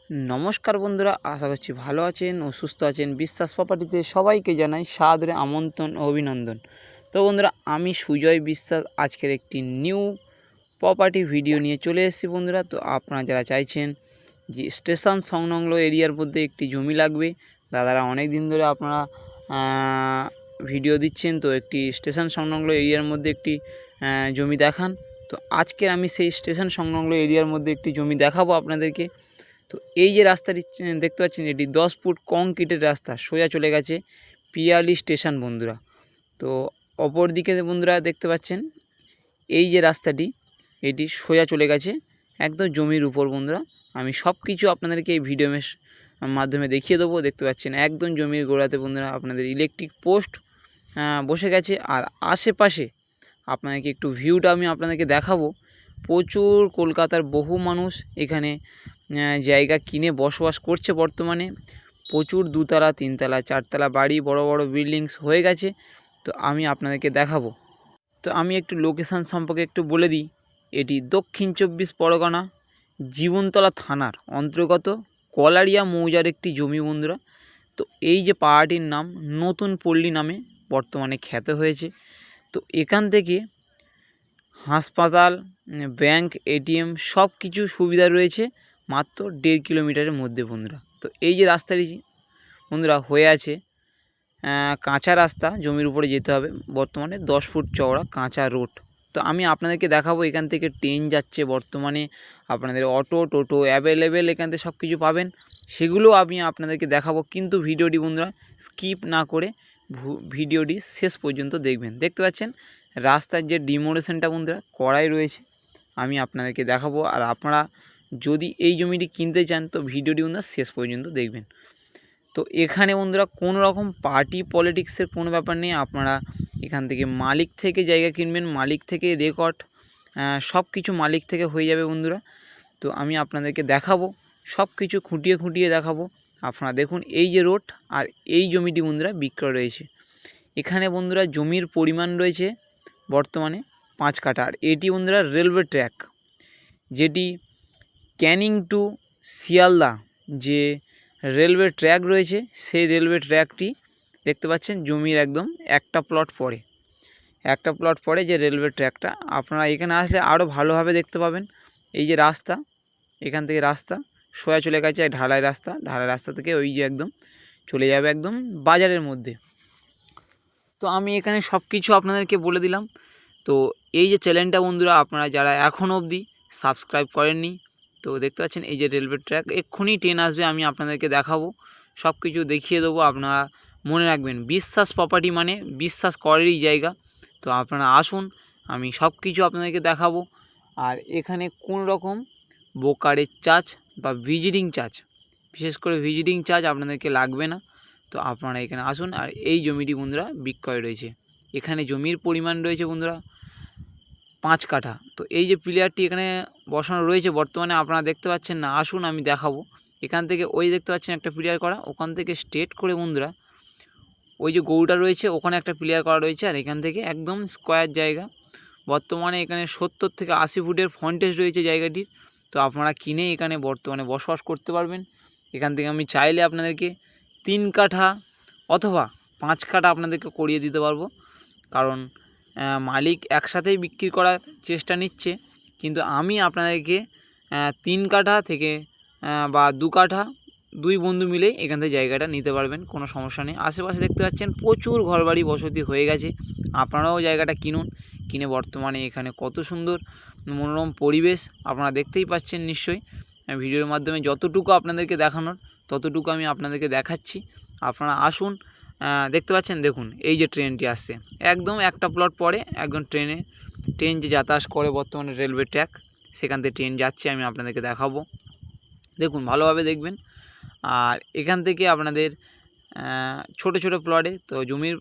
নমস্কার বন্ধুরা, আশা করছি ভালো আছেন ও সুস্থ আছেন। বিশ্বাস প্রপার্টিতে সবাইকে জানাই সাদরে আমন্ত্রণ ও অভিনন্দন। তো বন্ধুরা, আমি সুজয় বিশ্বাস আজকের একটি নিউ প্রপার্টি ভিডিও নিয়ে চলে এসেছি বন্ধুরা। তো আপনারা যারা চাইছেন যে স্টেশন সংলগ্ন এরিয়ার মধ্যে একটি জমি লাগবে, দাদারা অনেক দিন ধরে আপনারা ভিডিও দিচ্ছেন, তো একটি স্টেশন সংলগ্ন এরিয়ার মধ্যে একটি জমি দেখান। তো আজকের আমি সেই স্টেশন সংলগ্ন এরিয়ার মধ্যে একটি জমি দেখাবো আপনাদেরকে। তো এই যে রাস্তাটি দেখতে পাচ্ছেন, এটি 10 ফুট কংক্রিটের রাস্তা, সোজা চলে গেছে পিয়ালি স্টেশন বন্ধুরা। তো অপর দিকে বন্ধুরা দেখতে পাচ্ছেন এই যে রাস্তাটি, এটি সোজা চলে গেছে একদম জমির উপর বন্ধুরা। আমি সব কিছু আপনাদেরকে এই ভিডিও মাধ্যমে দেখিয়ে দেবো। দেখতে পাচ্ছেন একদম জমির গোড়াতে বন্ধুরা আপনাদের ইলেকট্রিক পোস্ট বসে গেছে। আর আশেপাশে আপনাদেরকে একটু ভিউটা আমি আপনাদেরকে দেখাবো। প্রচুর কলকাতার বহু মানুষ এখানে জায়গা কিনে বসবাস করছে বর্তমানে। প্রচুর দুতলা, তিনতলা, চারতলা বাড়ি, বড় বড় বিল্ডিংস হয়ে গেছে। তো আমি আপনাদেরকে দেখাবো। তো আমি একটু লোকেশান সম্পর্কে একটু বলে দিই। এটি দক্ষিণ 24 পরগনা জীবনতলা থানার অন্তর্গত কলারিয়া মৌজার একটি জমি বন্ধুরা। তো এই যে পাহাড়টির নাম নতুন পল্লী নামে বর্তমানে খ্যাত হয়েছে। তো এখান থেকে হাসপাতাল, ব্যাংক, এটিএম সব কিছু সুবিধা রয়েছে মাত্র 1.5 কিলোমিটারের মধ্যে বন্ধুরা। তো এই যে রাস্তাটি বন্ধুরা হয়ে আছে কাঁচা রাস্তা, জমির উপরে যেতে হবে। বর্তমানে 10 ফুট চওড়া কাঁচা রোড। তো আমি আপনাদেরকে দেখাবো। এখান থেকে ট্রেন যাচ্ছে বর্তমানে, আপনাদের অটো টোটো অ্যাভেলেবেল এখান থেকে সব কিছু পাবেন, সেগুলো আমি আপনাদেরকে দেখাবো। কিন্তু ভিডিওটি বন্ধুরা স্কিপ না করে ভিডিওটি শেষ পর্যন্ত দেখবেন। দেখতে পাচ্ছেন রাস্তার যে ডিমোলেশনটা বন্ধুরা করাই রয়েছে, আমি আপনাদেরকে দেখাবো। আর আপনারা যদি এই জমিটি কিনতে চান তো ভিডিওটি বন্ধুরা শেষ পর্যন্ত দেখবেন। তো এখানে বন্ধুরা কোনো রকম পার্টি পলিটিক্সের কোনো ব্যাপার নেই। আপনারা এখান থেকে মালিক থেকে জায়গা কিনবেন, মালিক থেকে রেকর্ড সব কিছু মালিক থেকে হয়ে যাবে বন্ধুরা। তো আমি আপনাদেরকে দেখাবো, সব কিছু খুঁটিয়ে খুঁটিয়ে দেখাবো। আপনারা দেখুন এই যে রোড আর এই জমিটি বন্ধুরা বিক্রয় রয়েছে। এখানে বন্ধুরা জমির পরিমাণ রয়েছে বর্তমানে 5 কাঠা। আর এটি বন্ধুরা রেলওয়ে ট্র্যাক, যেটি ক্যানিং টু শিয়ালদা যে রেলওয়ে ট্র্যাক রয়েছে, সেই রেলওয়ে ট্র্যাকটি দেখতে পাচ্ছেন জমির একদম একটা প্লট পরে যে রেলওয়ে ট্র্যাকটা। আপনারা এখানে আসলে আরও ভালোভাবে দেখতে পাবেন। এই যে রাস্তা, এখান থেকে রাস্তা সোজা চলে গেছে ঢালাই রাস্তা থেকে ওই যে একদম চলে যাবে একদম বাজারের মধ্যে। তো আমি এখানে সব কিছু আপনাদেরকে বলে দিলাম। তো এই যে চ্যানেলটা বন্ধুরা আপনারা যারা এখনও অবধি সাবস্ক্রাইব করেননি, তো দেখতে পাচ্ছেন এই যে রেলওয়ে ট্র্যাক, এক্ষুনি ট্রেন আসবে, আমি আপনাদেরকে দেখাবো, সব কিছু দেখিয়ে দেবো। আপনারা মনে রাখবেন বিশ্বাস প্রপার্টি মানে বিশ্বাস করেরই জায়গা। তো আপনারা আসুন, আমি সব কিছু আপনাদেরকে দেখাবো। আর এখানে কোন রকম ব্রোকারেজ চার্জ বা ভিজিটিং চার্জ, বিশেষ করে ভিজিটিং চার্জ আপনাদেরকে লাগবে না। তো আপনারা এখানে আসুন। আর এই জমিটি বন্ধুরা বিক্রয় রয়েছে। এখানে জমির পরিমাণ রয়েছে বন্ধুরা 5 কাঠা। তো এই যে প্লেয়ারটি এখানে বসানো রয়েছে বর্তমানে আপনারা দেখতে পাচ্ছেন না, আসুন আমি দেখাবো। এখান থেকে ওই দেখতে পাচ্ছেন একটা প্লেয়ার করা, ওখান থেকে স্ট্রেট করে বন্ধুরা ওই যে গরুটা রয়েছে ওখানে একটা প্লেয়ার করা রয়েছে। আর এখান থেকে একদম স্কোয়ার জায়গা। বর্তমানে এখানে 70 থেকে 80 ফুটের ফ্রন্টেজ রয়েছে জায়গাটির। তো আপনারা কিনে এখানে বর্তমানে বসবাস করতে পারবেন। এখান থেকে আমি চাইলে আপনাদেরকে 3 কাঠা অথবা 5 কাঠা আপনাদেরকে করিয়ে দিতে পারবো। কারণ মালিক একসাথেই বিক্রি করার চেষ্টা নিচ্ছে, কিন্তু আমি আপনাদেরকে 3 কাঠা থেকে বা 2 কাঠা, 2 বন্ধু মিলেই এখান থেকে জায়গাটা নিতে পারবেন, কোনো সমস্যা নেই। আশেপাশে দেখতে পাচ্ছেন প্রচুর ঘরবাড়ি বসতি হয়ে গেছে। আপনারাও জায়গাটা কিনুন, কিনে বর্তমানে এখানে কত সুন্দর মনোরম পরিবেশ আপনারা দেখতেই পাচ্ছেন নিশ্চয়ই। ভিডিওর মাধ্যমে যতটুকু আপনাদেরকে দেখানোর ততটুকু আমি আপনাদেরকে দেখাচ্ছি। আপনারা আসুন। দেখতে পাচ্ছেন, দেখুন এই যে ট্রেনটি আসছে একদম একটা প্লট পরে, একদম ট্রেন যে যাতায়াত করে বর্তমানে রেলওয়ে ট্র্যাক, সেখান থেকে ট্রেন যাচ্ছে, আমি আপনাদেরকে দেখাবো। দেখুন ভালোভাবে দেখবেন। আর এখান থেকে আপনাদের ছোট ছোট প্লটে, তো জমির